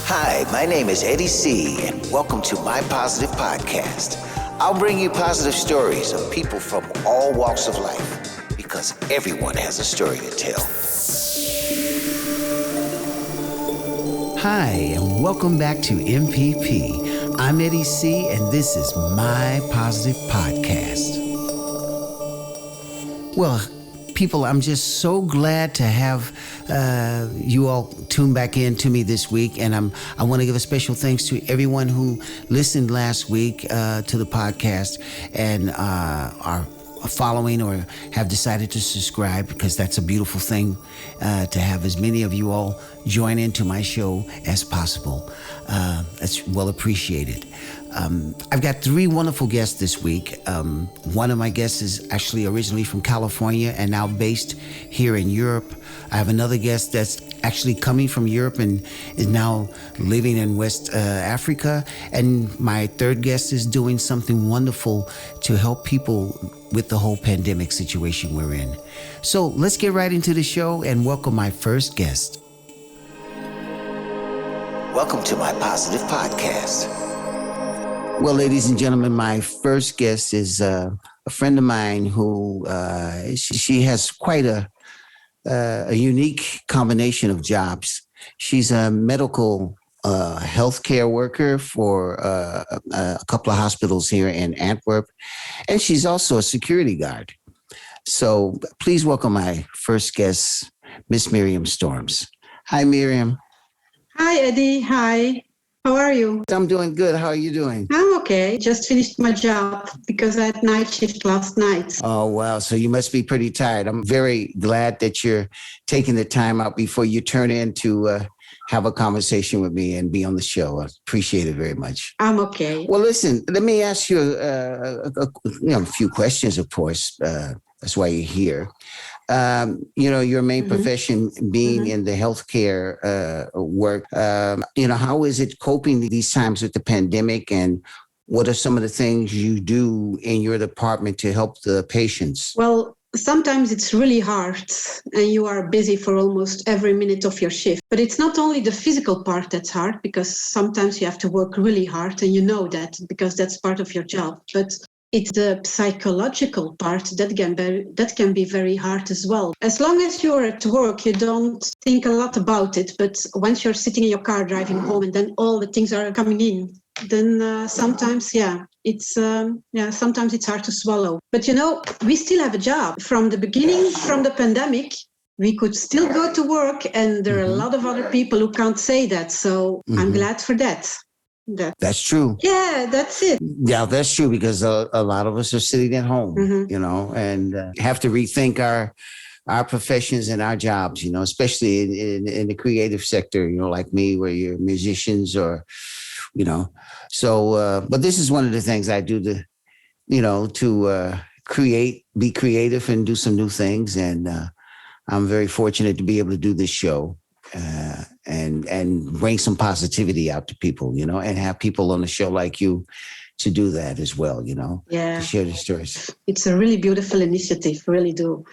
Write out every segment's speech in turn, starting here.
Hi, my name is Eddie C., and welcome to my Positive Podcast. I'll bring you positive stories of people from all walks of life, because everyone has a story to tell. Hi, and welcome back to MPP. I'm Eddie C., and this is my Positive Podcast. Well, people, I'm just so glad to have you all tune back in to me this week, and I want to give a special thanks to everyone who listened last week to the podcast and are following or have decided to subscribe, because that's a beautiful thing to have as many of you all join into my show as possible. That's well appreciated. I've got three wonderful guests this week. One of my guests is actually originally from California and now based here in Europe. I have another guest that's actually coming from Europe and is now living in West Africa. And my third guest is doing something wonderful to help people with the whole pandemic situation we're in. So let's get right into the show and welcome my first guest. Welcome to my Positive Podcast. Well, ladies and gentlemen, my first guest is a friend of mine who she has quite a unique combination of jobs. She's a medical healthcare worker for a couple of hospitals here in Antwerp, and she's also a security guard. So please welcome my first guest, Miss Myriam Storms. Hi, Myriam. Hi, Eddie. Hi. How are you? I'm doing good. How are you doing? I'm okay. Just finished my job because I had night shift last night. Oh, wow. So you must be pretty tired. I'm very glad that you're taking the time out before you turn in to have a conversation with me and be on the show. I appreciate it very much. I'm okay. Well, listen, let me ask you a few questions, of course. That's why you're here. Your main profession being in the healthcare work, how is it coping these times with the pandemic, and what are some of the things you do in your department to help the patients? Well, sometimes it's really hard and you are busy for almost every minute of your shift. But it's not only the physical part that's hard, because sometimes you have to work really hard and you know that because that's part of your job. But it's the psychological part that can be very hard as well. As long as you're at work, you don't think a lot about it. But once you're sitting in your car driving home and then all the things are coming in, then sometimes, sometimes it's hard to swallow. But, we still have a job. From the beginning, from the pandemic, we could still go to work, and there are a lot of other people who can't say that. So I'm glad for that. That's true. Yeah, that's it. Yeah, that's true, because a lot of us are sitting at home, and have to rethink our professions and our jobs, especially in the creative sector, like me, where you're musicians or, but this is one of the things I do to be creative and do some new things. And I'm very fortunate to be able to do this show. And bring some positivity out to people, and have people on the show like you to do that as well, to share the stories. It's a really beautiful initiative, really do.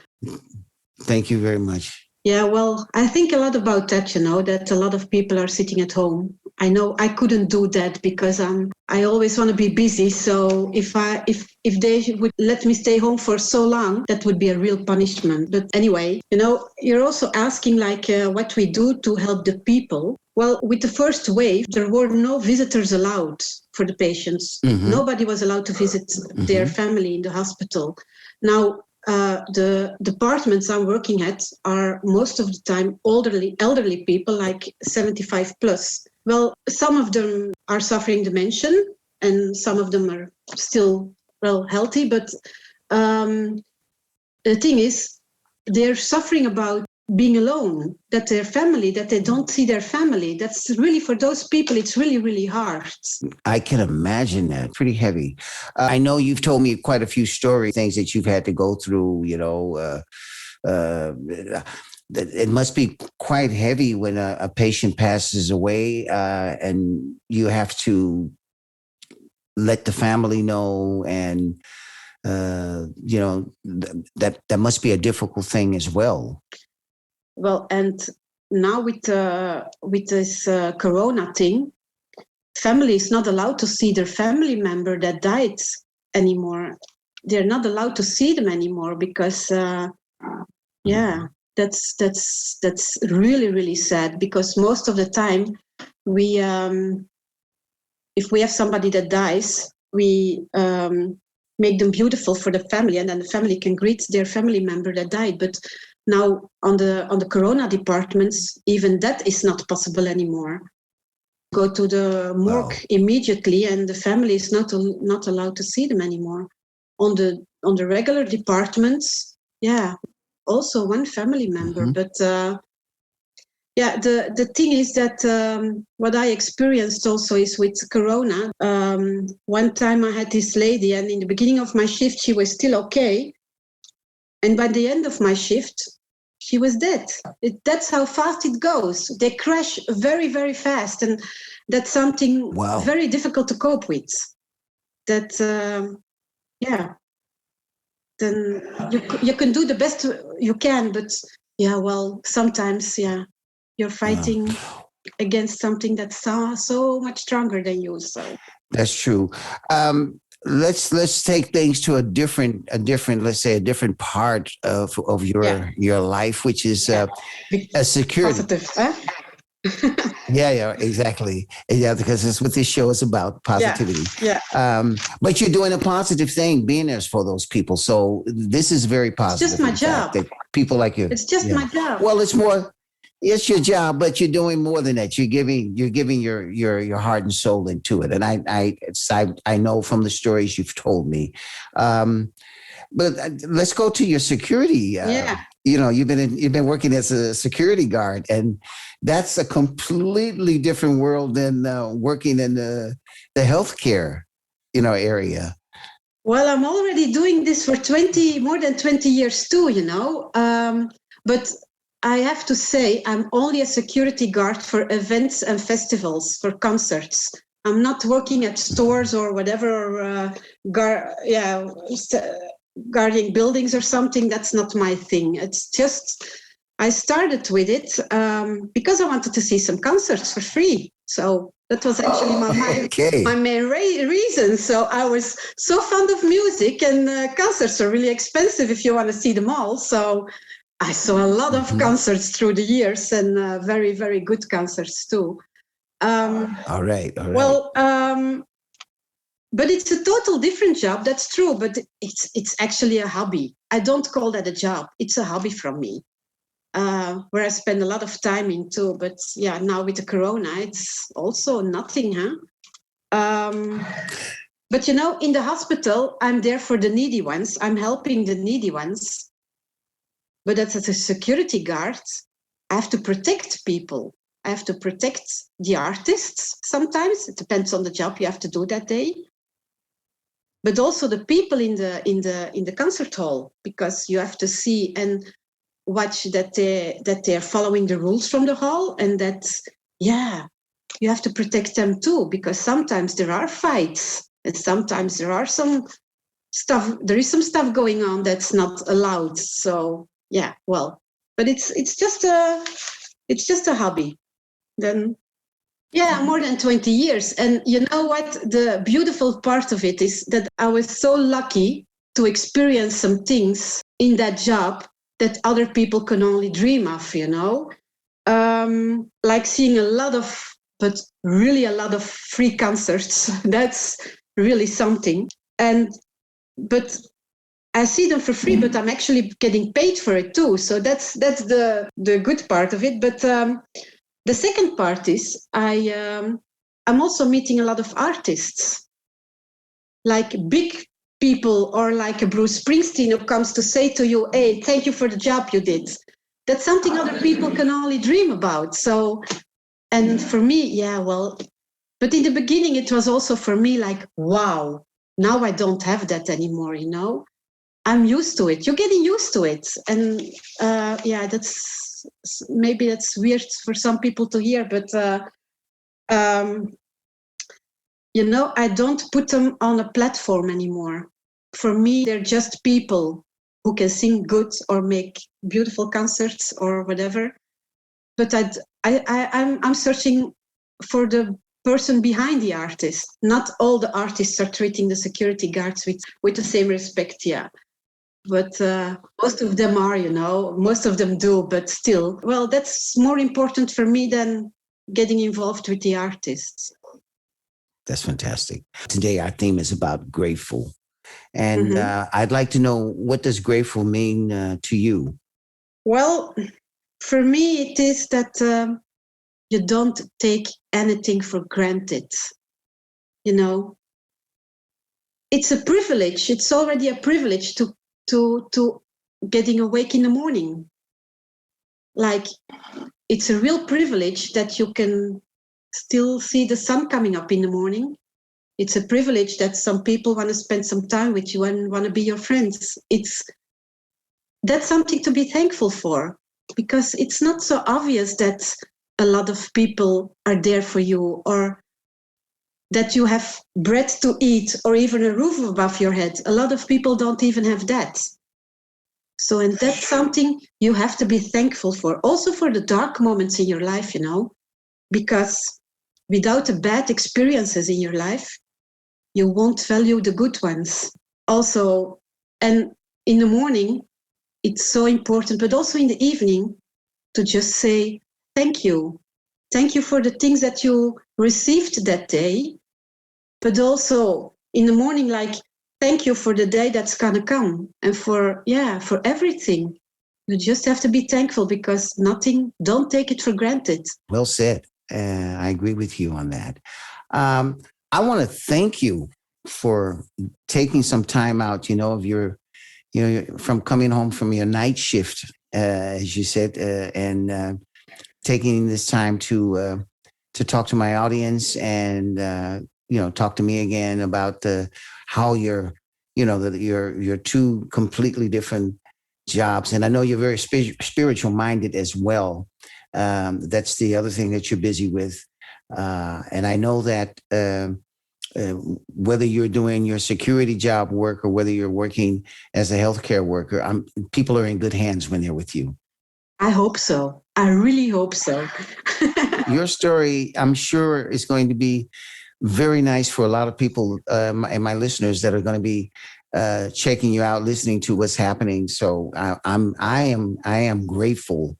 Thank you very much. Yeah, well, I think a lot about that, that a lot of people are sitting at home. I know I couldn't do that because I always want to be busy. So if they would let me stay home for so long, that would be a real punishment. But anyway, you're also asking what we do to help the people. Well, with the first wave, there were no visitors allowed for the patients. Nobody was allowed to visit their family in the hospital. Now, the departments I'm working at are most of the time elderly people, like 75 plus. Well, some of them are suffering dementia and some of them are still healthy. But the thing is, they're suffering about being alone, that they don't see their family. That's really, for those people, it's really, really hard. I can imagine that. Pretty heavy. I know you've told me quite a few stories, things that you've had to go through, it must be quite heavy when a patient passes away and you have to let the family know, and that must be a difficult thing as well. Well, and now with this Corona thing, family is not allowed to see their family member that died anymore. They're not allowed to see them anymore because, that's really, really sad. Because most of the time, we if we have somebody that dies, we make them beautiful for the family, and then the family can greet their family member that died. But now on the Corona departments, even that is not possible anymore. Go to the morgue immediately, and the family is not allowed to see them anymore. On the regular departments, also one family member. But the thing is that what I experienced also is with Corona. One time I had this lady, and in the beginning of my shift, she was still okay. And by the end of my shift, she was dead. That's how fast it goes. They crash very, very fast. And that's something very difficult to cope with. That, then you can do the best you can, but sometimes, you're fighting against something that's so much stronger than you. So that's true. Let's take things to a different, let's say, a different part of your life, which is a security. Positive, huh? Yeah, exactly. Yeah, because it's what this show is about, positivity. Yeah. But you're doing a positive thing, being there for those people. So this is very positive. It's just my job. That people like you. It's just my job. Well, it's your job, but you're doing more than that. You're giving your heart and soul into it. And I know from the stories you've told me. But let's go to your security. You've been working as a security guard, and that's a completely different world than working in the healthcare, area. Well, I'm already doing this for more than 20 years too, but I have to say I'm only a security guard for events and festivals, for concerts. I'm not working at stores or whatever, guarding buildings or something. That's not my thing. It's just, I started with it because I wanted to see some concerts for free. So that was actually my main reason. So I was so fond of music, and concerts are really expensive if you want to see them all. So I saw a lot of concerts through the years, and very, very good concerts too. All right. Well, but it's a total different job. That's true. But it's actually a hobby. I don't call that a job. It's a hobby from me, where I spend a lot of time in too. But now with the Corona, it's also nothing, huh? But in the hospital, I'm there for the needy ones. I'm helping the needy ones. But as a security guard, I have to protect people. I have to protect the artists. Sometimes it depends on the job you have to do that day. But also the people in the concert hall, because you have to see and watch that they're following the rules from the hall, and that you have to protect them too, because sometimes there are fights, and sometimes there are some stuff. There is some stuff going on that's not allowed. So but it's just a hobby. Then more than 20 years. And you know what? The beautiful part of it is that I was so lucky to experience some things in that job that other people can only dream of, like seeing but really a lot of free concerts. That's really something. But I see them for free, but I'm actually getting paid for it too. So that's the good part of it. But the second part is I'm also meeting a lot of artists, like big people, or like a Bruce Springsteen, who comes to say to you, "Hey, thank you for the job you did." That's something other people can only dream about. So, and for me, but in the beginning, it was also for me like, wow, now I don't have that anymore, I'm used to it. You're getting used to it. And maybe that's weird for some people to hear, but I don't put them on a platform anymore. For me, they're just people who can sing good or make beautiful concerts or whatever. but I'm searching for the person behind the artist. Not all the artists are treating the security guards with the same respect, yeah. But most of them are, most of them do, but still, well, that's more important for me than getting involved with the artists. That's fantastic. Today, our theme is about grateful. And Mm-hmm. I'd like to know, what does grateful mean to you? Well, for me, it is that you don't take anything for granted. You know, it's a privilege. It's already a privilege to getting awake in the morning. Like, it's a real privilege that you can still see the sun coming up in the morning. It's a privilege that some people want to spend some time with you and want to be your friends. That's something to be thankful for, because it's not so obvious that a lot of people are there for you, or that you have bread to eat, or even a roof above your head. A lot of people don't even have that. So, and that's something you have to be thankful for. Also for the dark moments in your life, because without the bad experiences in your life, you won't value the good ones. Also, and in the morning, it's so important, but also in the evening, to just say thank you. Thank you for the things that you received that day, but also in the morning, like, thank you for the day that's gonna come, and for everything. You just have to be thankful, because don't take it for granted. Well said. I agree with you on that. I want to thank you for taking some time out, of your, from coming home from your night shift, as you said, and taking this time to talk to my audience and talk to me again about how you're two completely different jobs, and I know you're very spiritual minded as well. That's the other thing that you're busy with, and I know that whether you're doing your security job work or whether you're working as a healthcare worker, people are in good hands when they're with you. I hope so. I really hope so. Your story, I'm sure, is going to be very nice for a lot of people and my listeners that are going to be checking you out, listening to what's happening. So I am grateful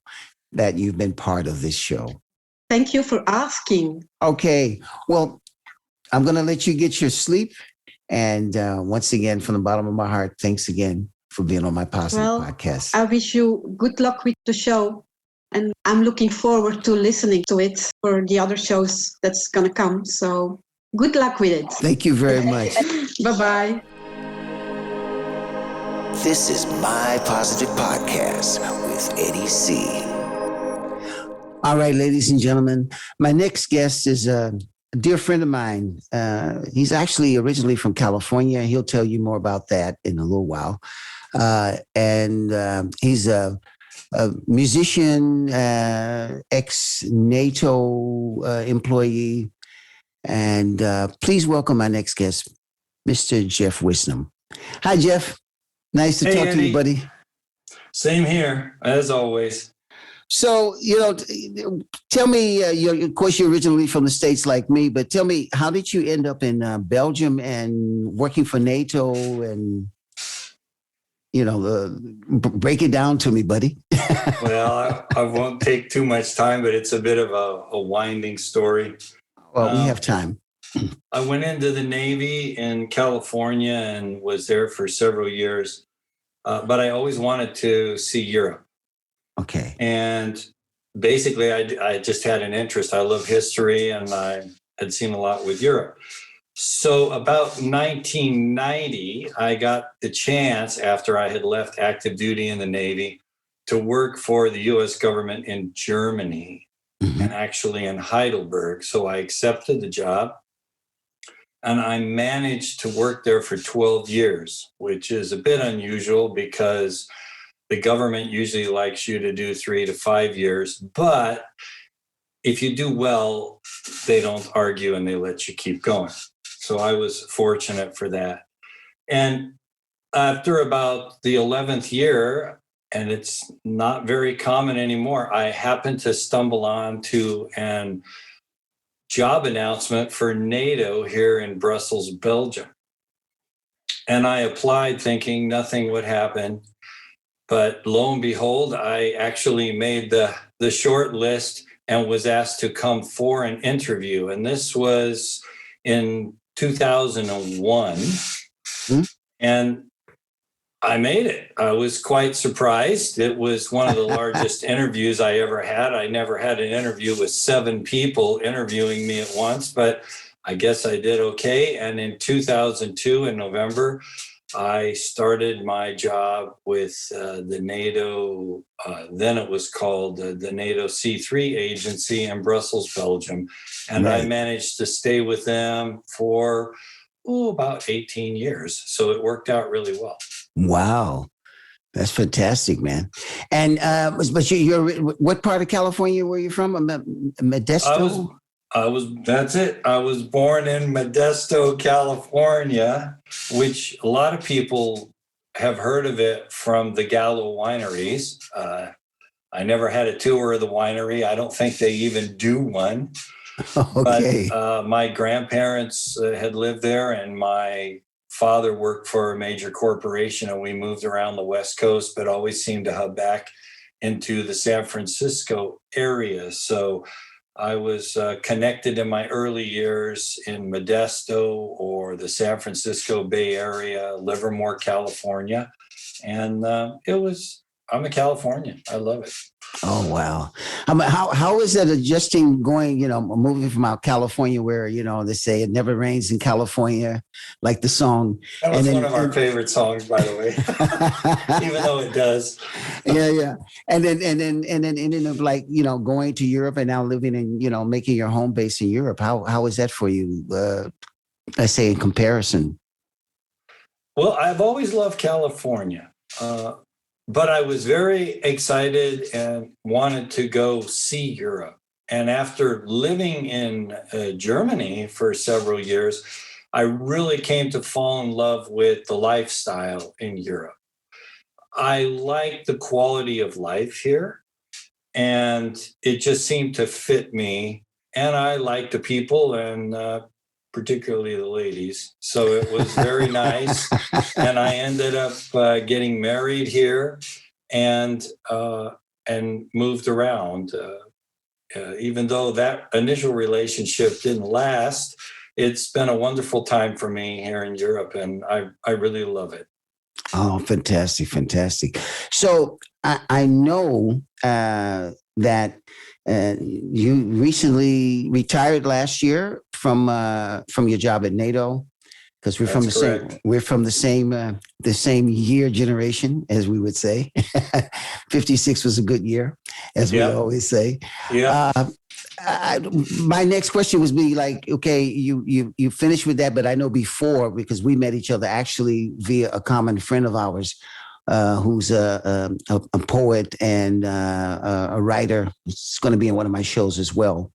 that you've been part of this show. Thank you for asking. Okay, well, I'm going to let you get your sleep. And once again, from the bottom of my heart, thanks again for being on my Positive Podcast. I wish you good luck with the show. And I'm looking forward to listening to it for the other shows that's going to come. So good luck with it. Thank you very much. Bye-bye. This is My Positive Podcast with Eddie C. All right, ladies and gentlemen, my next guest is a dear friend of mine. He's actually originally from California. He'll tell you more about that in a little while. And he's a musician, ex-NATO employee. And please welcome my next guest, Mr. Jeff Wisdom. Hi, Jeff. Nice to talk to you, buddy. Same here, as always. So, tell me, of course, you're originally from the States like me, but tell me, how did you end up in Belgium and working for NATO and, break it down to me, buddy. Well, I won't take too much time, but it's a bit of a winding story. Well, we have time. I went into the Navy in California and was there for several years, but I always wanted to see Europe. Okay. And basically, I just had an interest. I love history, and I had seen a lot with Europe. So about 1990, I got the chance, after I had left active duty in the Navy, to work for the U.S. government in Germany, and actually in Heidelberg. So I accepted the job, and I managed to work there for 12 years, which is a bit unusual because the government usually likes you to do 3 to 5 years. But if you do well, they don't argue and they let you keep going. So I was fortunate for that. And after about the 11th year, and it's not very common anymore. I happened to stumble onto an job announcement for NATO here in Brussels, Belgium. And I applied thinking nothing would happen. But lo and behold, I actually made the short list and was asked to come for an interview. And this was in 2001. And I made it. I was quite surprised. It was one of the largest interviews I ever had. I never had an interview with 7 people interviewing me at once, but I guess I did okay. And in 2002, in November, I started my job with the NATO, then it was called the NATO C3 agency in Brussels, Belgium. And I managed to stay with them for about 18 years. So it worked out really well. Wow. That's fantastic, man. And but you're what part of California were you from? Modesto? That's it. I was born in Modesto, California, which a lot of people have heard of it from the Gallo wineries. I never had a tour of the winery. I don't think they even do one. Okay. But my grandparents had lived there, and my father worked for a major corporation, and we moved around the West Coast, but always seemed to hub back into the San Francisco area. So I was connected in my early years in Modesto or the San Francisco Bay Area, Livermore, California. And I'm a Californian. I love it. Oh, wow. How is that adjusting going, moving from out California where, they say it never rains in California, like the song. That was one of our favorite songs, by the way, even though it does. Yeah. And then ending up like, going to Europe and now living in, making your home base in Europe. How is that for you? I say in comparison. Well, I've always loved California. But I was very excited and wanted to go see Europe. And after living in Germany for several years, I really came to fall in love with the lifestyle in Europe. I like the quality of life here, and it just seemed to fit me. And I like the people, and particularly the ladies. So it was very nice. And I ended up getting married here and moved around. Even though that initial relationship didn't last, it's been a wonderful time for me here in Europe, and I really love it. Oh, fantastic. So I know that you recently retired last year from your job at NATO, because we're from the same year generation, as we would say. 56 was a good year, as we always say. Yeah. My next question was be like, okay, you finished with that, but I know before, because we met each other actually via a common friend of ours, who's a poet and a writer. It's going to be in one of my shows as well,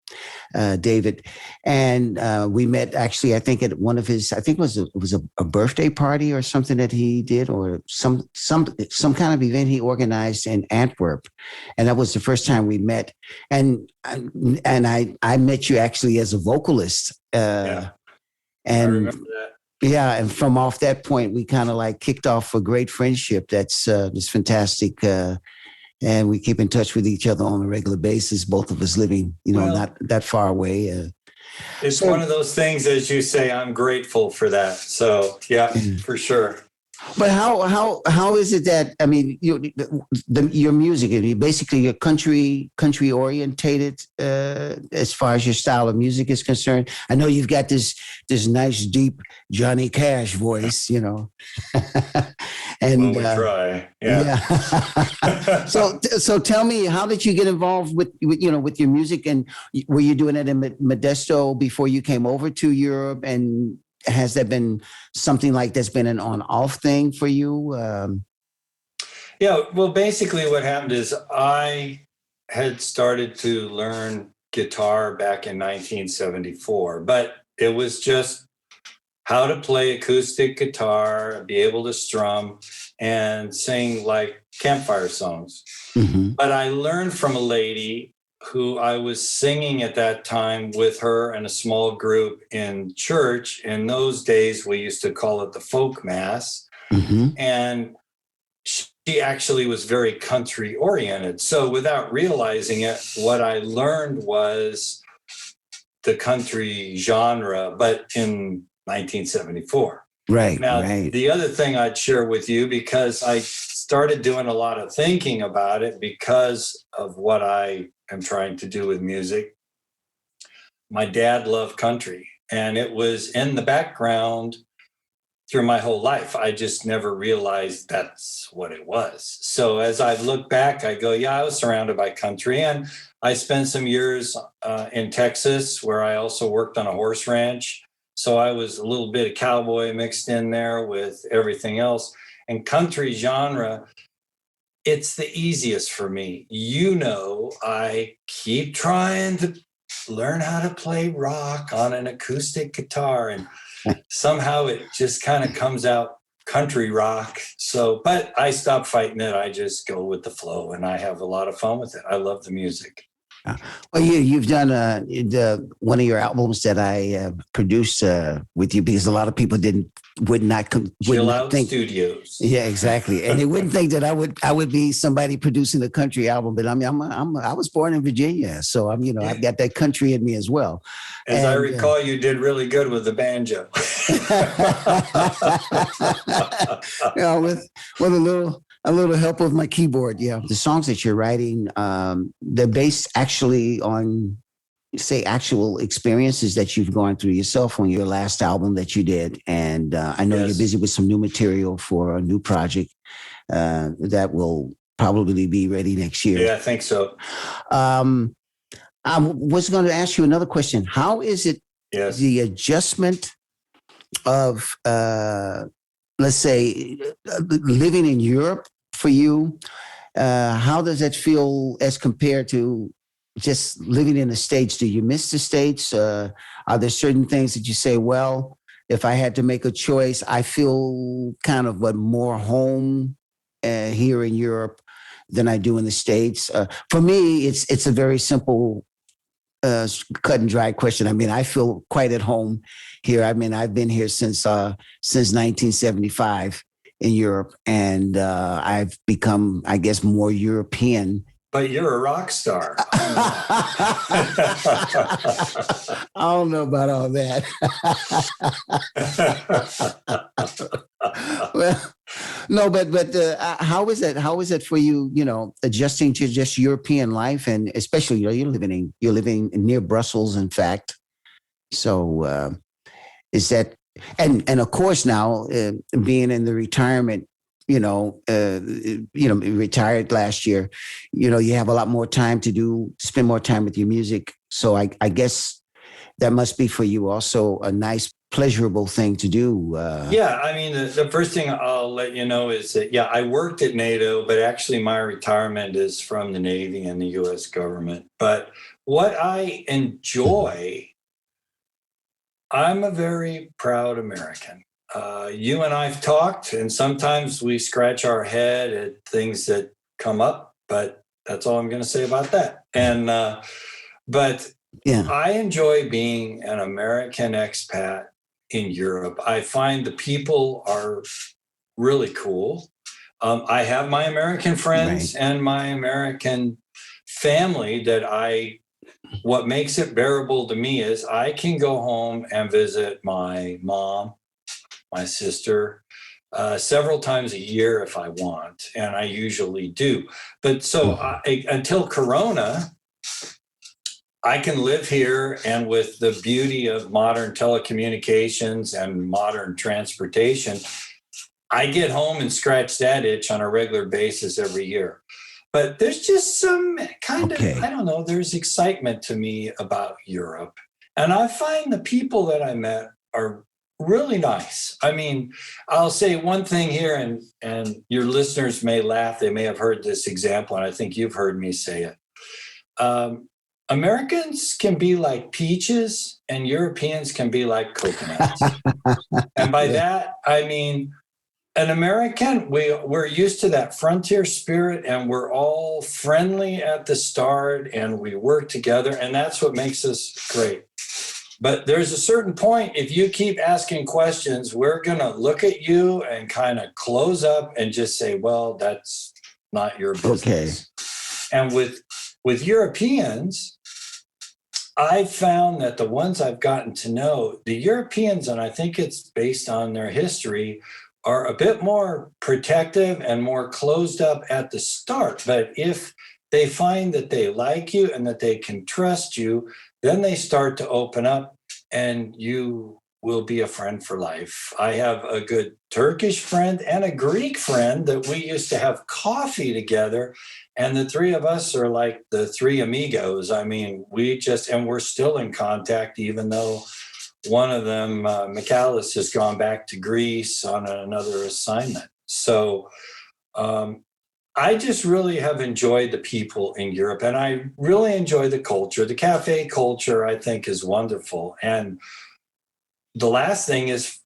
David. And we met actually, I think at one of his, I think it was a birthday party or something that he did, or some kind of event he organized in Antwerp. And that was the first time we met. And I met you actually as a vocalist. I remember that. Yeah, and from off that point, we kind of like kicked off a great friendship. That's fantastic, and we keep in touch with each other on a regular basis. Both of us living, not that far away. It's one of those things, as you say. I'm grateful for that. So yeah, for sure. But how is it that, I mean, your music, basically you're country orientated as far as your style of music is concerned? I know you've got this nice deep Johnny Cash voice, and we try, yeah. So tell me, how did you get involved with your music, and were you doing it in Modesto before you came over to Europe, and has that been something like that's been an on-off thing for you? Yeah, well, basically what happened is I had started to learn guitar back in 1974, but it was just how to play acoustic guitar, be able to strum, and sing like campfire songs. Mm-hmm. But I learned from a lady who I was singing at that time with her and a small group in church. In those days, we used to call it the folk mass. Mm-hmm. And she actually was very country oriented. So without realizing it, what I learned was the country genre, but in 1974. Right. Now, right. the other thing I'd share with you, because I started doing a lot of thinking about it because of what I am trying to do with music. My dad loved country, and it was in the background through my whole life. I just never realized that's what it was. So as I look back, I go, yeah, I was surrounded by country. And I spent some years in Texas, where I also worked on a horse ranch. So I was a little bit of cowboy mixed in there with everything else. And country genre, it's the easiest for me. I keep trying to learn how to play rock on an acoustic guitar, and somehow it just kind of comes out country rock. So, but I stop fighting it. I just go with the flow, and I have a lot of fun with it. I love the music. Well, you've done one of your albums that I produced with you, because a lot of people would not Chill Out think Studios. Yeah, exactly, and they wouldn't think that I would be somebody producing a country album. But I mean, I was born in Virginia, so I've got that country in me as well. As I recall, you did really good with the banjo. With a little help of my keyboard. Yeah, the songs that you're writing, they're based actually on, say, actual experiences that you've gone through yourself on your last album that you did. And I know you're busy with some new material for a new project that will probably be ready next year. Yeah, I think so. I was going to ask you another question. How is it the adjustment of, let's say, living in Europe for you? How does that feel as compared to just living in the States? Do you miss the States? Are there certain things that you say, well, if I had to make a choice, I feel kind of more home here in Europe than I do in the States? For me, it's a very simple, cut and dry question. I mean, I feel quite at home here. I mean, I've been here since 1975 in Europe, and I've become, I guess, more European. But you're a rock star. I don't know about all that. Well, no, but how is that? How is it for you? Adjusting to just European life, and especially you're living near Brussels, in fact. So is that, and of course now being in the retirement, retired last year, you have a lot more time to spend more time with your music. So I guess that must be for you also a nice, pleasurable thing to do. Yeah, I mean, the first thing I'll let you know is that, I worked at NATO, but actually my retirement is from the Navy and the U.S. government. But what I enjoy, I'm a very proud American. You and I've talked, and sometimes we scratch our head at things that come up, but that's all I'm going to say about that. And, but I enjoy being an American expat in Europe. I find the people are really cool. I have my American friends and my American family what makes it bearable to me is I can go home and visit my mom, my sister, several times a year if I want, and I usually do. But until Corona, I can live here, and with the beauty of modern telecommunications and modern transportation, I get home and scratch that itch on a regular basis every year. But there's just some kind of, I don't know, there's excitement to me about Europe. And I find the people that I met are really nice. I mean, I'll say one thing here, and your listeners may laugh. They may have heard this example, and I think you've heard me say it. Americans can be like peaches and Europeans can be like coconuts. And by that, I mean, an American, we're used to that frontier spirit and we're all friendly at the start and we work together and that's what makes us great. But there's a certain point, if you keep asking questions, we're going to look at you and kind of close up and just say, well, that's not your business. Okay. And with Europeans, I've found that the ones I've gotten to know, the Europeans, and I think it's based on their history, are a bit more protective and more closed up at the start. But if they find that they like you and that they can trust you, then they start to open up and you will be a friend for life. I have a good Turkish friend and a Greek friend that we used to have coffee together. And the three of us are like the three amigos. I mean, and we're still in contact, even though one of them, Michalis, has gone back to Greece on another assignment. So I just really have enjoyed the people in Europe, and I really enjoy the culture. The cafe culture, I think, is wonderful. And the last thing is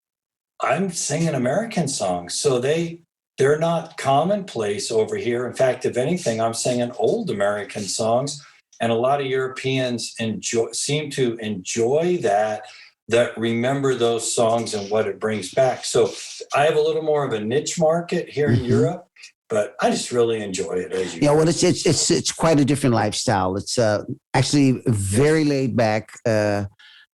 I'm singing American songs, so they're not commonplace over here. In fact, if anything, I'm singing old American songs, and a lot of Europeans seem to enjoy that remember those songs and what it brings back. So I have a little more of a niche market here in Europe. But I just really enjoy it. As you yeah, well, it's quite a different lifestyle. It's actually very laid back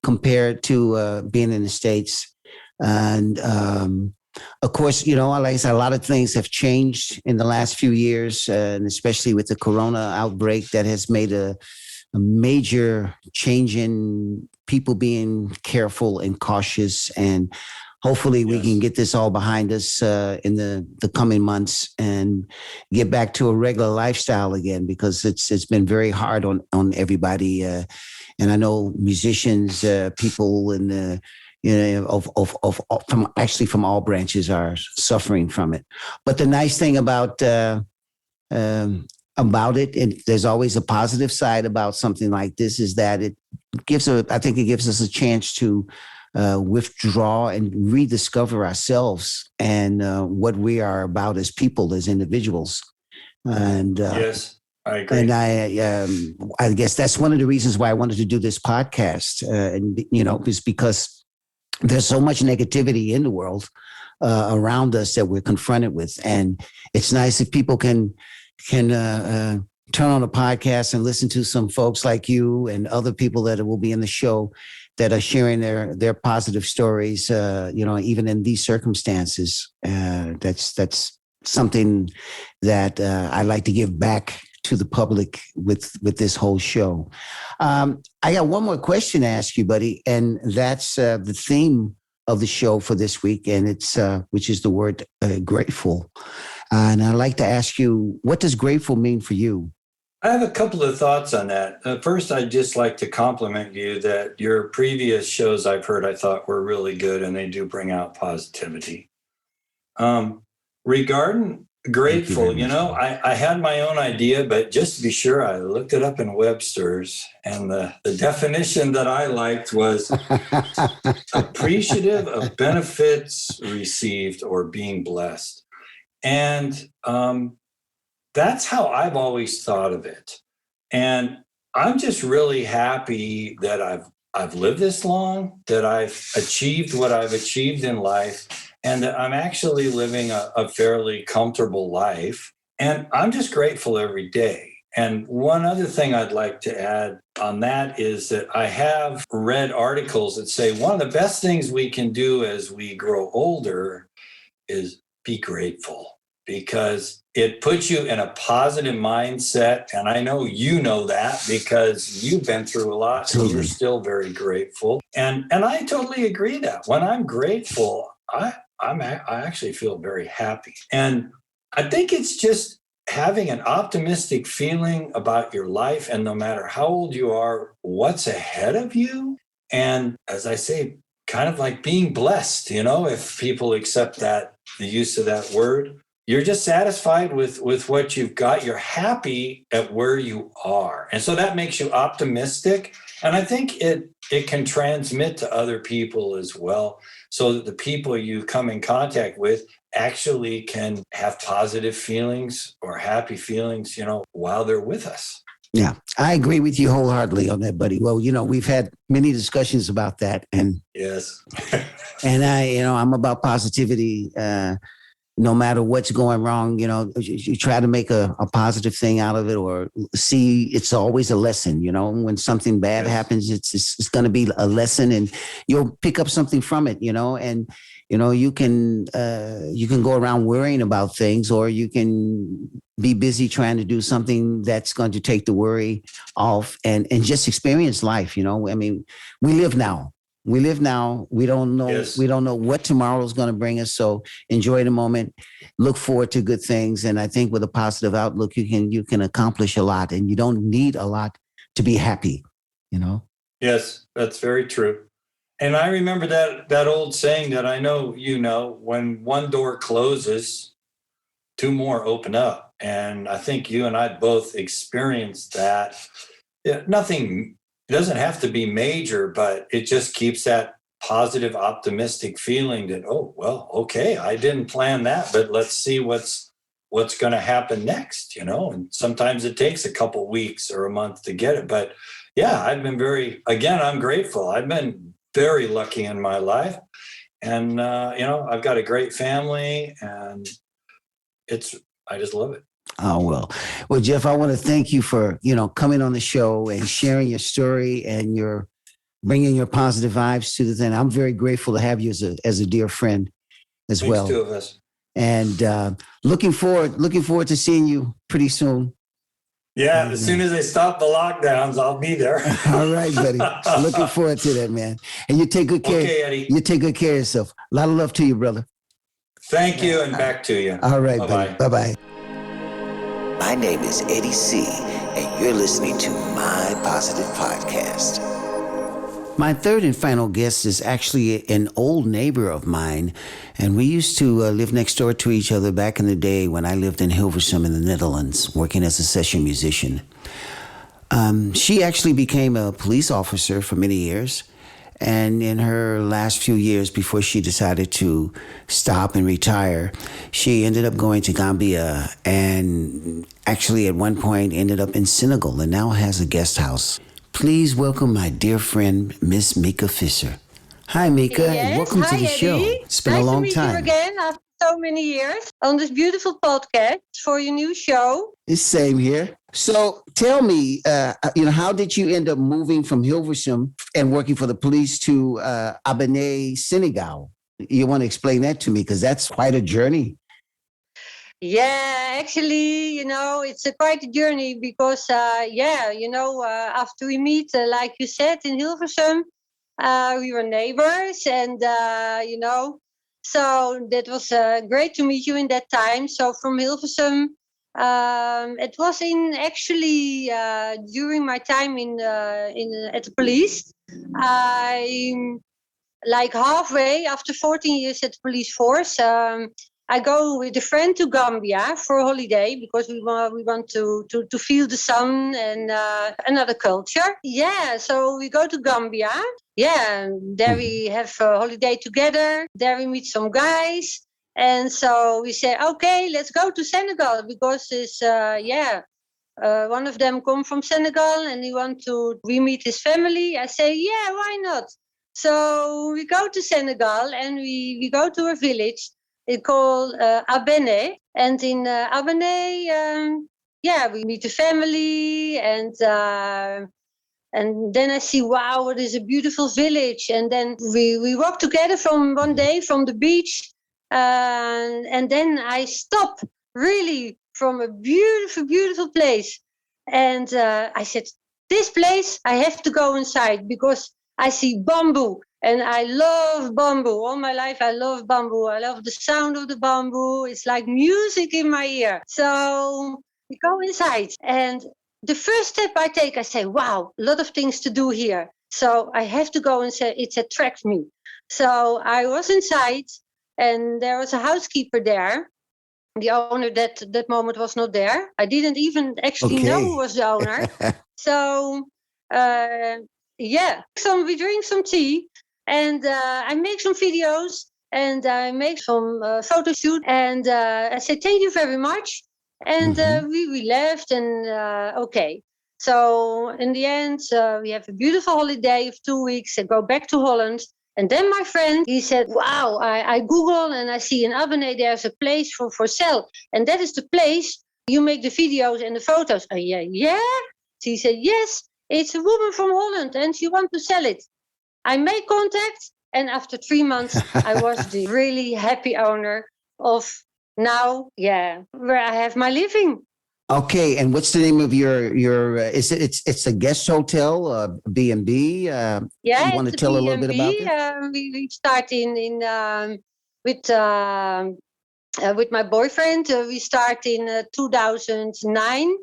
compared to being in the States. And of course, like I said, a lot of things have changed in the last few years, and especially with the corona outbreak that has made a major change in people being careful and cautious, and hopefully we can get this all behind us in the coming months and get back to a regular lifestyle again, because it's been very hard on everybody. And I know musicians, people in the from all branches are suffering from it. But the nice thing about it, and there's always a positive side about something like this, is that it gives us a chance to withdraw and rediscover ourselves and what we are about as people, as individuals. And yes, I agree. And I guess that's one of the reasons why I wanted to do this podcast. And is because there's so much negativity in the world around us that we're confronted with, and it's nice if people can turn on a podcast and listen to some folks like you and other people that will be in the show that are sharing their positive stories, even in these circumstances. That's something that I like to give back to the public with this whole show. I got one more question to ask you, buddy, and that's the theme of the show for this week, and it's which is the word grateful. And I'd like to ask you, what does grateful mean for you? I have a couple of thoughts on that. First, I'd just like to compliment you that your previous shows I've heard, I thought were really good, and they do bring out positivity. Regarding grateful, I had my own idea, but just to be sure, I looked it up in Webster's, and the definition that I liked was appreciative of benefits received or being blessed. And that's how I've always thought of it. And I'm just really happy that I've lived this long, that I've achieved what I've achieved in life, and that I'm actually living a fairly comfortable life. And I'm just grateful every day. And one other thing I'd like to add on that is that I have read articles that say one of the best things we can do as we grow older is be grateful, because it puts you in a positive mindset. And I know you know that because you've been through a lot and you're still very grateful. And I totally agree that when I'm grateful, I actually feel very happy. And I think it's just having an optimistic feeling about your life, and no matter how old you are, what's ahead of you. And as I say, kind of like being blessed, if people accept that, the use of that word, you're just satisfied with what you've got. You're happy at where you are. And so that makes you optimistic. And I think it can transmit to other people as well, so that the people you come in contact with actually can have positive feelings or happy feelings, while they're with us. Yeah, I agree with you wholeheartedly on that, buddy. Well, we've had many discussions about that, and yes, and I'm about positivity. No matter what's going wrong, you try to make a positive thing out of it, or see it's always a lesson. When something bad happens, it's going to be a lesson, and you'll pick up something from it. And you can go around worrying about things, or you can be busy trying to do something that's going to take the worry off and just experience life. I mean, we live now. We live now. We don't know. Yes. We don't know what tomorrow is going to bring us. So enjoy the moment. Look forward to good things. And I think with a positive outlook, you can accomplish a lot. And you don't need a lot to be happy. Yes, that's very true. And I remember that old saying that I know when one door closes, two more open up. And I think you and I both experienced that. Yeah, nothing. It doesn't have to be major, but it just keeps that positive, optimistic feeling that, oh, well, okay, I didn't plan that, but let's see what's going to happen next, and sometimes it takes a couple weeks or a month to get it. But yeah, I'm grateful. I've been very lucky in my life, and, I've got a great family, and I just love it. Oh, well, Jeff, I want to thank you for, coming on the show and sharing your story, and your bringing your positive vibes to the thing. I'm very grateful to have you as a dear friend as well. Thanks, two of us. And looking forward to seeing you pretty soon. Yeah, as soon as they stop the lockdowns, I'll be there. All right, buddy. Looking forward to that, man. And you take good care. Okay, Eddie. You take good care of yourself. A lot of love to you, brother. Thank you, and back to you. All right, Bye-bye. buddy. Bye-bye. My name is Eddie C., and you're listening to My Positive Podcast. My third and final guest is actually an old neighbor of mine, and we used to live next door to each other back in the day when I lived in Hilversum in the Netherlands, working as a session musician. She actually became a police officer for many years, and in her last few years before she decided to stop and retire, she ended up going to Gambia, and actually at one point ended up in Senegal, and now has a guest house. Please welcome my dear friend, Miss Mieke Visser. Hi, Mieke. Yes, welcome to the Eddie. show. It's been nice a long to meet time. you again after so many years on this beautiful podcast for your new show. It's same here. So tell me, how did you end up moving from Hilversum and working for the police to Abene, Senegal? You want to explain that to me, because that's quite a journey. Yeah, actually, it's quite a journey because, after we meet, like you said, in Hilversum, we were neighbors, and, so that was great to meet you in that time. So from Hilversum, it was during my time at the police. I'm like halfway after 14 years at the police force. I go with a friend to Gambia for a holiday because we want to feel the sun and another culture. Yeah, so we go to Gambia. Yeah, and there we have a holiday together. There we meet some guys. And so we say, okay, let's go to Senegal because it's, one of them come from Senegal and he want to re-meet his family. I say, yeah, why not? So we go to Senegal and we go to a village. It's called Abene. And in Abene, we meet the family and then I see, wow, what is a beautiful village. And then we walk together from one day from the beach. And then I stop really from a beautiful, beautiful place. And I said, this place, I have to go inside because I see bamboo. And I love bamboo. All my life, I love bamboo. I love the sound of the bamboo. It's like music in my ear. So we go inside. And the first step I take, I say, wow, a lot of things to do here. So I have to go and say, it attracts me. So I was inside and there was a housekeeper there. The owner that moment was not there. I didn't even actually know who was the owner. So we drink some tea, and I make some videos, and I make some photo shoot, and I said thank you very much, and we left, and okay. So in the end, we have a beautiful holiday of 2 weeks and go back to Holland. And then my friend, he said, wow, I Google and I see in Abbenay there's a place for sale. And that is the place you make the videos and the photos. Yeah. She said, yes, it's a woman from Holland and she wants to sell it. I made contact, and after 3 months, I was the really happy owner of now, where I have my living. Okay, and what's the name of your? Is it's a guest hotel, B&B? You want to tell a little bit about it? We start with my boyfriend. We start in 2009.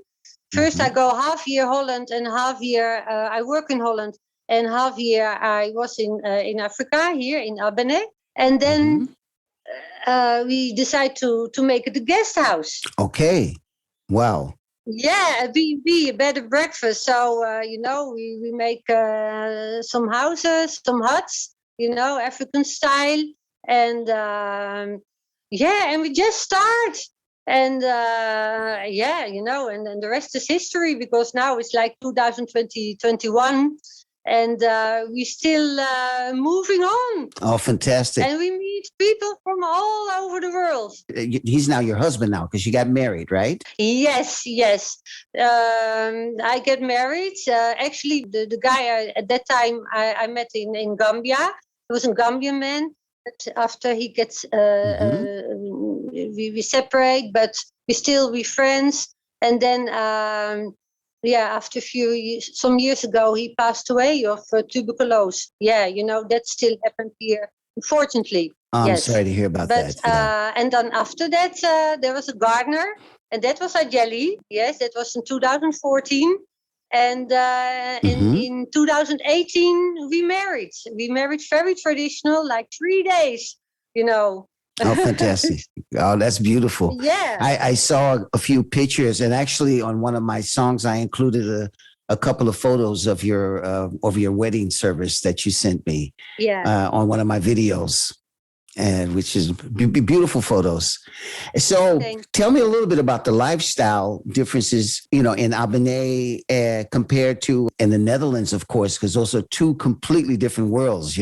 First, I go half year Holland and half year I work in Holland, and half year I was in Africa here in Abbenay, and then we decide to make it a guest house. Okay. Wow. Yeah, a B&B, a bed and breakfast. So, we make some houses, some huts, African style. And and we just start. And and then the rest is history, because now it's like 2021. And we're still moving on. Oh, fantastic. And we meet people from all over the world. He's now your husband now, because you got married, right? Yes. I get married. Actually, the guy at that time I met in Gambia. He was a Gambian man. But after he gets, we separate, but we're friends. And then after some years ago, he passed away of tuberculosis. Yeah, that still happened here, unfortunately. I'm sorry to hear about that. And then after that, there was a gardener, and that was Ajeli. Yes, that was in 2014. And in 2018, we married. We married very traditional, like 3 days, Oh, fantastic. Oh, that's beautiful. Yeah. I saw a few pictures, and actually on one of my songs, I included a couple of photos of your wedding service that you sent me on one of my videos, and which is beautiful photos. So tell me a little bit about the lifestyle differences, in Abbenay compared to in the Netherlands, of course, because those are two completely different worlds.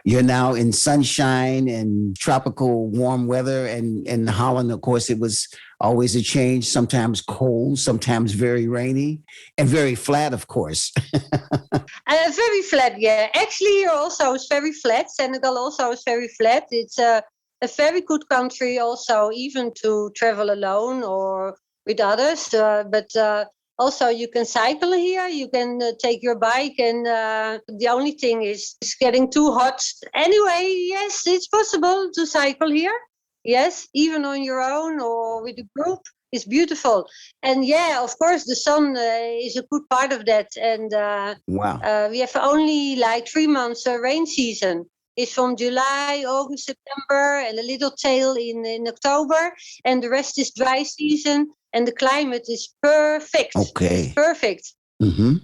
You're now in sunshine and tropical warm weather, and in Holland, of course, it was always a change, sometimes cold, sometimes very rainy, and very flat, of course. Very flat, yeah. Actually, here also is very flat. Senegal also is very flat. It's a very good country also, even to travel alone or with others. But also you can cycle here. You can take your bike, and the only thing is it's getting too hot. Anyway, yes, it's possible to cycle here. Yes, even on your own or with a group. It's beautiful. And of course, the sun is a good part of that. And we have only like 3 months rain season. It's from July, August, September, and a little tail in October. And the rest is dry season. And the climate is perfect. Okay. It's perfect. Mm-hmm.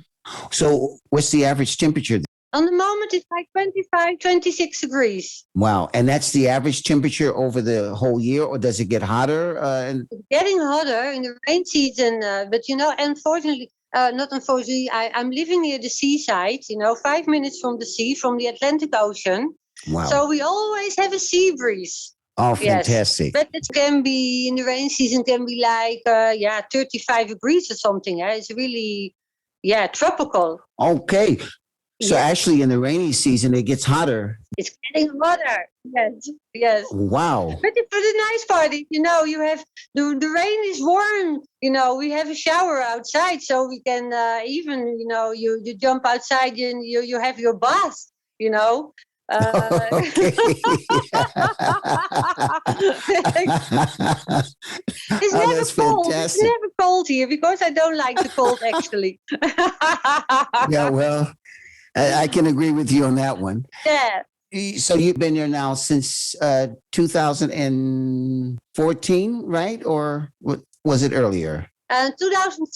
So what's the average temperature? On the moment, it's like 25, 26 degrees. Wow. And that's the average temperature over the whole year, or does it get hotter? It's getting hotter in the rain season. But, unfortunately, not unfortunately, I'm living near the seaside, 5 minutes from the sea, from the Atlantic Ocean. Wow. So we always have a sea breeze. Oh, fantastic. Yes. But it can be, in the rain season, can be like, 35 degrees or something. It's really, tropical. Okay. So actually in the rainy season, it gets hotter. It's getting hotter. Yes. Wow. But for the nice part, you have the rain is warm. We have a shower outside, so we can even, you jump outside and you have your bath, Okay. It's never cold. Fantastic. It's never cold here, because I don't like the cold, actually. Yeah, well, I can agree with you on that one. Yeah. So you've been there now since 2014, right? Or was it earlier? 2007,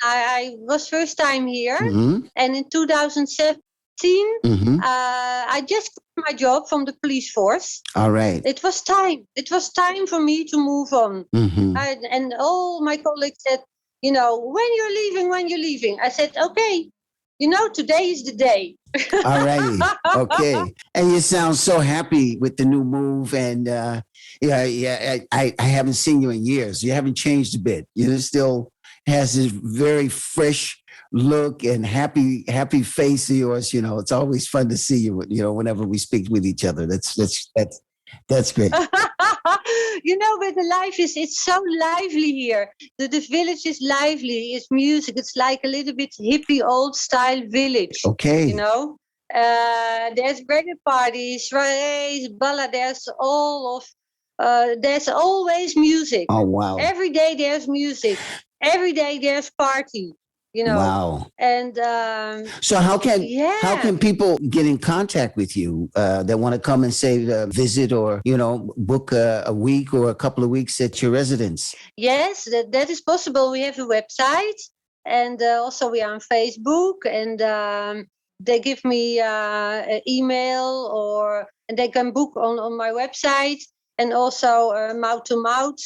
I was first time here, Mm-hmm. and in 2017, Mm-hmm. I just quit my job from the police force. All right. It was time. It was time for me to move on. Mm-hmm. And all my colleagues said, when you're leaving. I said, okay, today is the day. All righty. Okay. And you sound so happy with the new move. And I haven't seen you in years. You haven't changed a bit. You still has this very fresh look and happy face of yours. It's always fun to see you, whenever we speak with each other. That's great. But the life it's so lively here. The village is lively. It's music. It's like a little bit hippie, old style village. Okay. There's reggae parties, race, ballad. There's always music. Oh, wow. Every day there's music. Every day there's party. Wow. And so how can people get in contact with you that want to come and say visit or book a week or a couple of weeks at your residence? Yes, that is possible. We have a website, and also we are on Facebook, and they give me an email and they can book on my website, and also mouth to mouth.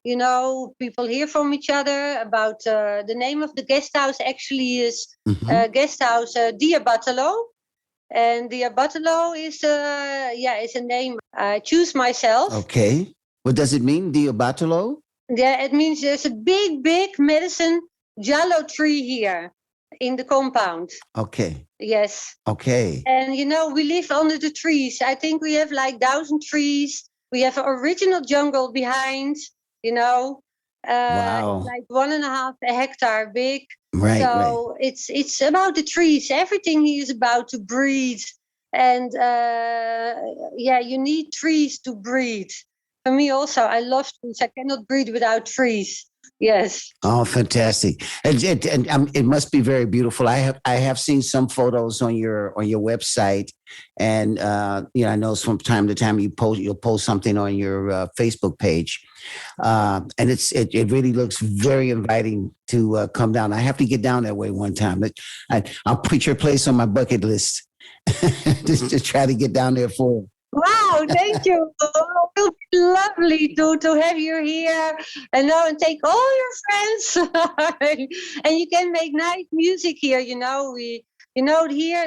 People hear from each other about the name of the guest house. Actually, is guest house Dia Batalo, and Dia Batalo is is a name I choose myself. Okay, what does it mean, Dia Batalo? Yeah, it means there's a big medicine jallo tree here in the compound. Okay. Yes. Okay. And we live under the trees. I think we have like 1,000 trees. We have an original jungle behind. Wow. It's like 1.5 hectare big. Right. So it's about the trees. Everything here is about to breathe. And you need trees to breathe. For me also, I love trees. I cannot breathe without trees. Yes. Oh, fantastic! And it must be very beautiful. I have seen some photos on your website, and I know from time to time you'll post something on your Facebook page, and it really looks very inviting to come down. I have to get down that way one time. I'll put your place on my bucket list just to try to get down there for. Wow, thank you. It will be lovely to have you here and take all your friends. And you can make nice music here. Here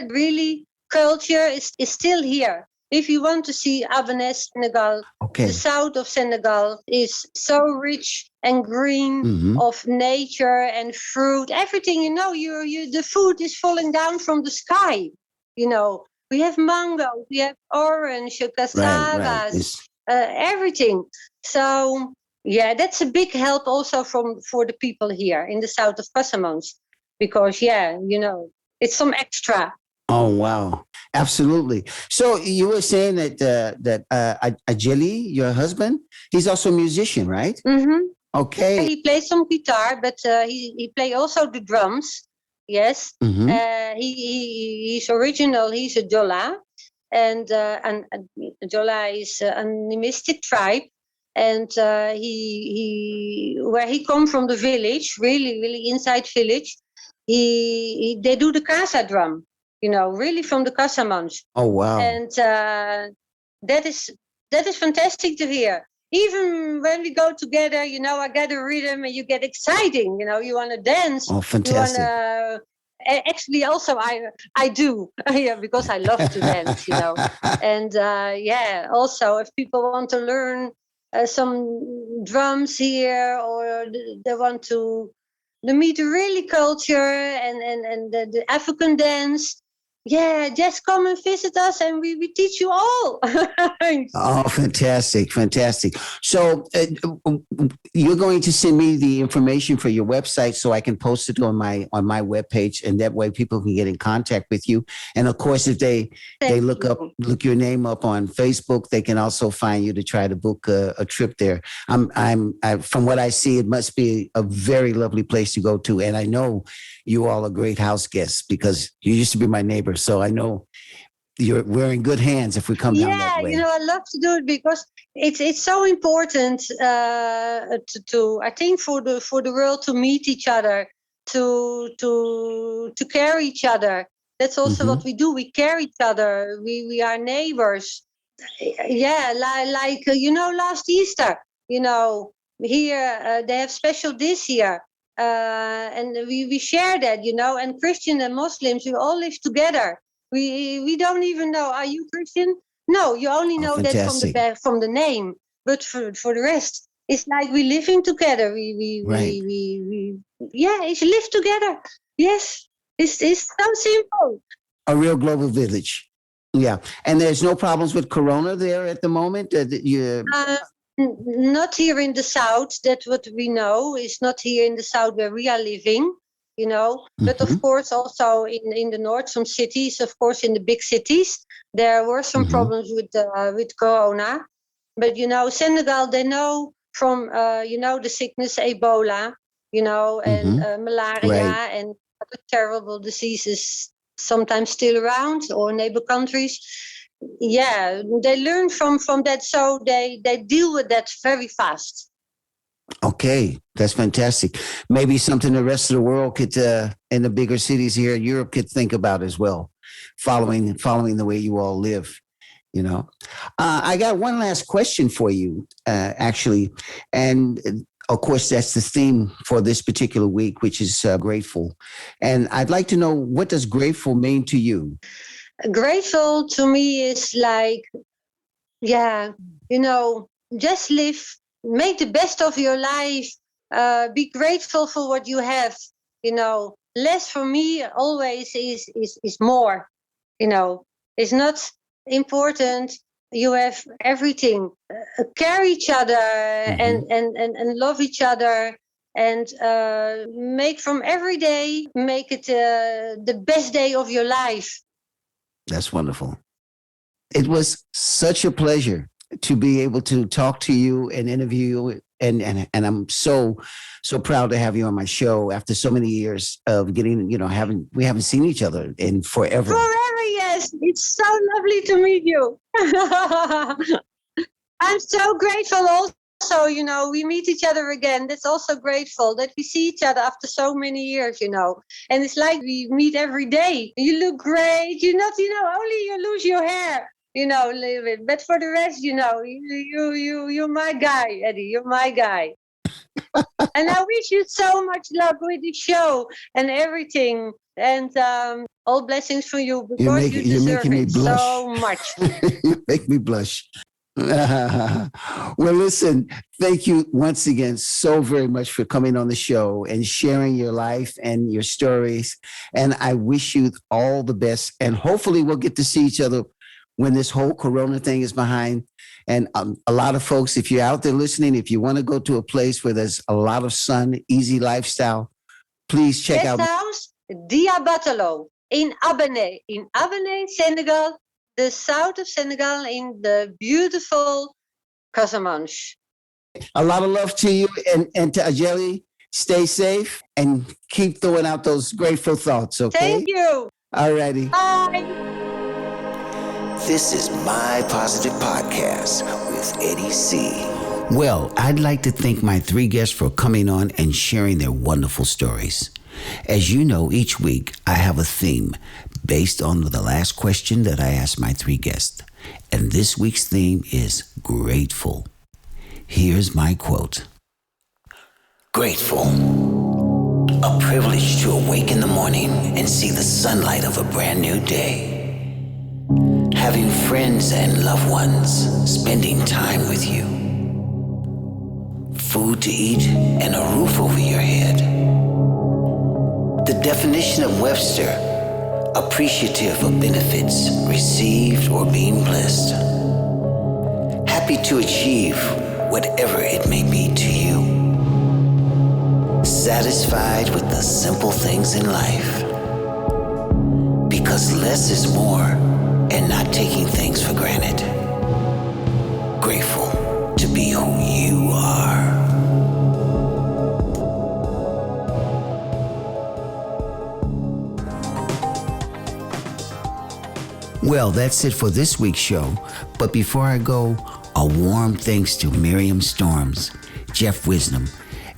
really culture is still here. If you want to see Abernès, Senegal, the south of Senegal is so rich and green of nature and fruit. Everything, the food is falling down from the sky, We have mango, we have orange, cassavas, everything. So, that's a big help also for the people here in the south of Casamance, because, it's some extra. Oh, wow. Absolutely. So you were saying that Ajeli, your husband, he's also a musician, right? Mm-hmm. Okay. He plays some guitar, but he plays also the drums. Yes, he's original. He's a Jola, and Jola is an animistic tribe, and where he come from the village, really inside village. They do the casa drum, really from the Casamance. Oh wow! And that is fantastic to hear. Even when we go together, I get a rhythm and you get exciting. You want to dance. Oh, fantastic! Actually, also I do, because I love to dance. And also if people want to learn some drums here, or they want to meet really culture and the African dance. Yeah, just come and visit us and we teach you all. Oh, fantastic. So you're going to send me the information for your website so I can post it on my webpage, and that way people can get in contact with you. And of course, if they look your name up on Facebook, they can also find you to try to book a trip there. From what I see, it must be a very lovely place to go to. And I know you all are great house guests because you used to be my neighbor. So I know we're in good hands if we come down that way. I love to do it because it's so important to I think for the world to meet each other, to care each other. That's also what we do. We care each other. We are neighbors. Yeah, like last Easter, here they have special this year, and we share that, and Christian and Muslims, we all live together. We don't even know. Are you Christian? No, you only know that from the name. But for the rest, it's like we living together. We it's live together. Yes, it's so simple. A real global village. Yeah, and there's no problems with Corona there at the moment. Not here in the south. That's what we know. It's not here in the south where we are living. But of course also in the north, some cities, of course in the big cities, there were some problems with Corona. But Senegal, they know from the sickness Ebola, and malaria and other terrible diseases sometimes still around, or neighbor countries. Yeah, they learn from that, so they deal with that very fast. Okay, that's fantastic. Maybe something the rest of the world could, in the bigger cities here in Europe, could think about as well, following the way you all live. I got one last question for you, actually, and of course that's the theme for this particular week, which is grateful. And I'd like to know, what does grateful mean to you? Grateful to me is like, just live. Make the best of your life. Be grateful for what you have. Less for me always is more. It's not important. You have everything. Care each other and love each other, and make from every day, make it the best day of your life. That's wonderful. It was such a pleasure to be able to talk to you and interview you. And I'm so proud to have you on my show after so many years of getting, we haven't seen each other in forever. Forever, yes. It's so lovely to meet you. I'm so grateful also, we meet each other again. That's also grateful that we see each other after so many years, And it's like we meet every day. You look great. You're not, only you lose your hair. A little bit. But for the rest, you're my guy, Eddie. You're my guy. And I wish you so much luck with the show and everything. And all blessings for you, because you deserve it so much. You make me blush. Well, listen, thank you once again so very much for coming on the show and sharing your life and your stories. And I wish you all the best. And hopefully we'll get to see each other when this whole Corona thing is behind. And a lot of folks, if you're out there listening, if you want to go to a place where there's a lot of sun, easy lifestyle, please check out House Diabatalo in Abene, Senegal, the south of Senegal, in the beautiful Casamance. A lot of love to you and to Ajeli. Stay safe and keep throwing out those grateful thoughts, okay? Thank you. All righty. Bye. This is My Positive Podcast with Eddie C. Well, I'd like to thank my 3 guests for coming on and sharing their wonderful stories. As you know, each week I have a theme based on the last question that I asked my 3 guests. And this week's theme is grateful. Here's my quote. Grateful. A privilege to awake in the morning and see the sunlight of a brand new day. Having friends and loved ones spending time with you. Food to eat and a roof over your head. The definition of Webster, appreciative of benefits received or being blessed. Happy to achieve whatever it may be to you. Satisfied with the simple things in life. Because less is more. And not taking things for granted. Grateful to be who you are. Well, that's it for this week's show. But before I go, a warm thanks to Myriam Storms, Jeff Wisdom,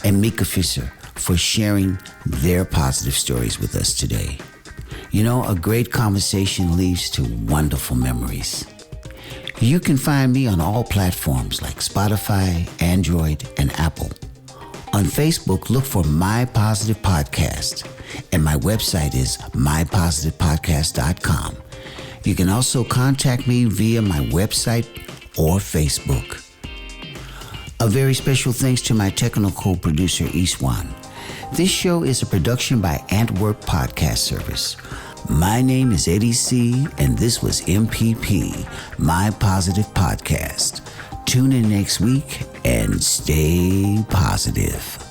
and Mieke Visser for sharing their positive stories with us today. You know, a great conversation leads to wonderful memories. You can find me on all platforms like Spotify, Android, and Apple. On Facebook, look for My Positive Podcast, and my website is mypositivepodcast.com. You can also contact me via my website or Facebook. A very special thanks to my technical producer, Iswan. This show is a production by Antwerp Podcast Service. My name is Eddie C., and this was MPP, My Positive Podcast. Tune in next week and stay positive.